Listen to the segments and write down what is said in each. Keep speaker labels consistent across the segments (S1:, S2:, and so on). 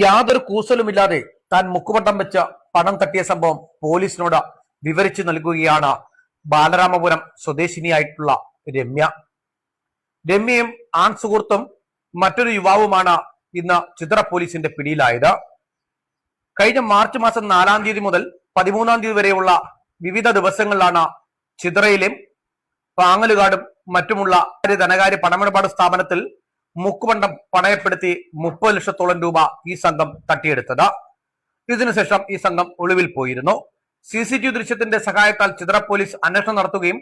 S1: യാതൊരു കൂസലുമില്ലാതെ താൻ മുക്കുപണ്ടം വെച്ച് പണം തട്ടിയ സംഭവം പോലീസിനോട് വിവരിച്ചു നൽകുകയാണ് ബാലരാമപുരം സ്വദേശിനിയായിട്ടുള്ള രമ്യ. രമ്യയും ആൺ സുഹൃത്തും മറ്റൊരു യുവാവുമാണ് ഇന്ന് ചിത്ര പോലീസിന്റെ പിടിയിലായത്. കഴിഞ്ഞ മാർച്ച് മാസം 4-ാം തീയതി മുതൽ 13-ാം തീയതി വരെയുള്ള വിവിധ ദിവസങ്ങളിലാണ് ചിത്രയിലും പാങ്ങലുകാടും മറ്റുമുള്ള ധനകാര്യ പണമിടപാട് സ്ഥാപനത്തിൽ മുക്കുപണ്ടം പണയപ്പെടുത്തി 30 ലക്ഷത്തോളം രൂപ ഈ സംഘം തട്ടിയെടുത്തത്. ഇതിനുശേഷം ഈ സംഘം ഒളിവിൽ പോയിരുന്നു. CCTV ദൃശ്യത്തിന്റെ സഹായത്താൽ ചിത്ര പോലീസ് അന്വേഷണം നടത്തുകയും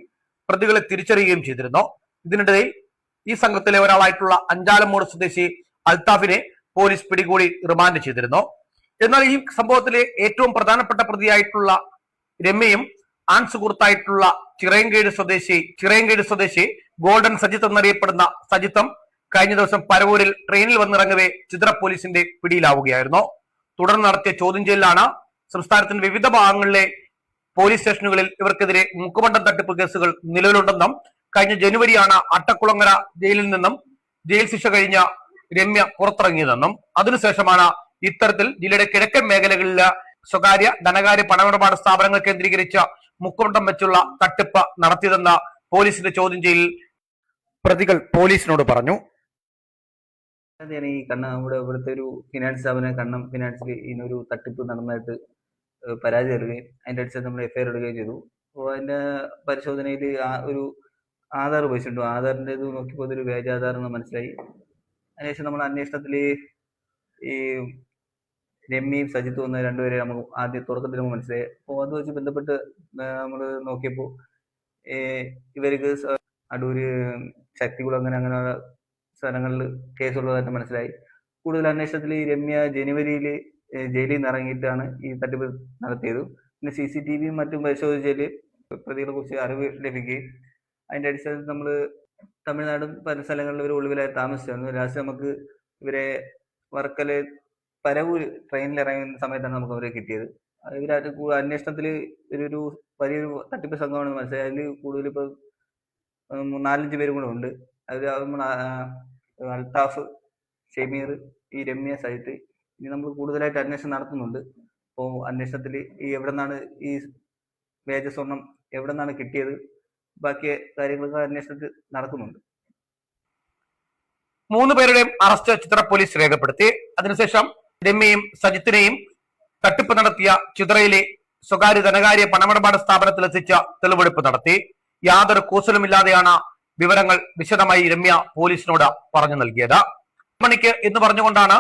S1: പ്രതികളെ തിരിച്ചറിയുകയും ചെയ്തിരുന്നു. ഇതിനിടയിൽ ഈ സംഘത്തിലെ ഒരാളായിട്ടുള്ള അഞ്ചാലമ്മൂട് സ്വദേശി അൽത്താഫിനെ പോലീസ് പിടികൂടി റിമാൻഡ് ചെയ്തിരുന്നു. എന്നാൽ ഈ സംഭവത്തിലെ ഏറ്റവും പ്രധാനപ്പെട്ട പ്രതിയായിട്ടുള്ള രമ്യയും ആൺ സുഹൃത്തായിട്ടുള്ള ചിറയൻകീഴ് സ്വദേശി ഗോൾഡൻ സജിത്ത് എന്നറിയപ്പെടുന്ന സജിത്തും കഴിഞ്ഞ ദിവസം പരവൂരിൽ ട്രെയിനിൽ വന്നിറങ്ങവേ ചിത്ര പോലീസിന്റെ പിടിയിലാവുകയായിരുന്നു. തുടർന്ന് നടത്തിയ ചോദ്യം ചെയ്യലിലാണ് സംസ്ഥാനത്തിന്റെ വിവിധ ഭാഗങ്ങളിലെ പോലീസ് സ്റ്റേഷനുകളിൽ ഇവർക്കെതിരെ മുക്കുപണ്ടം തട്ടിപ്പ് കേസുകൾ നിലവിലുണ്ടെന്നും കഴിഞ്ഞ ജനുവരിയാണ് അട്ടക്കുളങ്ങര ജയിലിൽ നിന്നും ജയിൽ ശിക്ഷ കഴിഞ്ഞ രമ്യ പുറത്തിറങ്ങിയതെന്നും അതിനുശേഷമാണ് ഇത്തരത്തിൽ ജില്ലയുടെ കിഴക്കൻ മേഖലകളിലെ സ്വകാര്യ ധനകാര്യ പണമിടപാട് സ്ഥാപനങ്ങൾ കേന്ദ്രീകരിച്ച മുക്കുപണ്ടം വെച്ചുള്ള തട്ടിപ്പ് നടത്തിയതെന്ന് പോലീസിന്റെ ചോദ്യം ചെയ്യലിൽ പ്രതികൾ പോലീസിനോട് പറഞ്ഞു.
S2: ഈ ഇവിടുത്തെ ഒരു ഫിനാൻസ് സ്ഥാപനം കണ്ണം ഫിനാൻസിൽ ഇതിനൊരു തട്ടിപ്പ് നടന്നതായിട്ട് പരാതി തരുകയും അതിൻ്റെ അടിസ്ഥാനത്തിൽ നമ്മൾ FIR എടുക്കുകയും ചെയ്തു. അപ്പോൾ അതിൻ്റെ പരിശോധനയിൽ ഒരു ആധാർ ഉപയോഗിച്ചിട്ടുണ്ട്. ആധാറിൻ്റെ ഇത് നോക്കിയപ്പോൾ ഇതൊരു വ്യാജ ആധാർ എന്ന് മനസ്സിലായി. അതിനുശേഷം നമ്മൾ അന്വേഷണത്തിൽ ഈ രമ്യയും സജിത്തും എന്ന രണ്ടുപേരെ നമുക്ക് ആദ്യം തുടക്കത്തിൽ നമുക്ക് മനസ്സിലായി. അപ്പോൾ അത് വെച്ച് ബന്ധപ്പെട്ട് നമ്മൾ നോക്കിയപ്പോൾ ഇവർക്ക് അടൂര് ശക്തികുളം അങ്ങനെ സ്ഥലങ്ങളിൽ കേസുള്ളതായിട്ട് മനസ്സിലായി. കൂടുതൽ അന്വേഷണത്തിൽ ഈ രമ്യ ജനുവരിയിൽ ജയിലിൽ നിന്ന് ഇറങ്ങിയിട്ടാണ് ഈ തട്ടിപ്പ് നടത്തിയത്. പിന്നെ CCTV മറ്റും പരിശോധിച്ചാൽ പ്രതികളെ കുറിച്ച് അറിവ് ലഭിക്കുകയും അതിൻ്റെ അടിസ്ഥാനത്തിൽ നമ്മൾ തമിഴ്നാടും പല സ്ഥലങ്ങളിലും ഒരു ഒളിവിലായി താമസിച്ചായിരുന്നു. ലാസ്റ്റ് നമുക്ക് ഇവരെ വർക്കല പരവൂർ ട്രെയിനിൽ ഇറങ്ങുന്ന സമയത്താണ് നമുക്ക് അവരെ കിട്ടിയത്. ഇവരായിട്ട് അന്വേഷണത്തിൽ ഒരു വലിയൊരു തട്ടിപ്പ് സംഘമാണെന്ന് മനസ്സിലായി. അതിൽ കൂടുതൽ ഇപ്പോൾ 4-5 പേരും കൂടെ ഉണ്ട്. അതിൽ നമ്മൾ അൽത്താഫ്, ഷമീർ, ഈ രമ്യ, സജിത്ത്, ഇനി നമ്മൾ കൂടുതലായിട്ട് അന്വേഷണം നടത്തുന്നുണ്ട്. അപ്പോൾ അന്വേഷണത്തിൽ ഈ എവിടെ നിന്നാണ് ഈ വ്യാജ സ്വർണം എവിടെ നിന്നാണ് കിട്ടിയത്, ബാക്കി കാര്യങ്ങളൊക്കെ അന്വേഷണത്തിൽ നടക്കുന്നുണ്ട്.
S1: 3 പേരുടെയും അറസ്റ്റ് ചിത്ര പോലീസ് രേഖപ്പെടുത്തി. അതിനുശേഷം രമ്യയും സജിത്തിനെയും തട്ടിപ്പ് നടത്തിയ ചിത്രയിലെ സ്വകാര്യ ധനകാര്യ പണമിടപാട് സ്ഥാപനത്തിൽ എത്തിച്ച തെളിവെടുപ്പ് നടത്തി. യാതൊരു കൂസലുമില്ലാതെയാണ് വിവരങ്ങൾ വിശദമായി രമ്യ പോലീസിനോട് പറഞ്ഞു നൽകിയത്. മണിക്ക് എന്ന് പറഞ്ഞുകൊണ്ടാണ്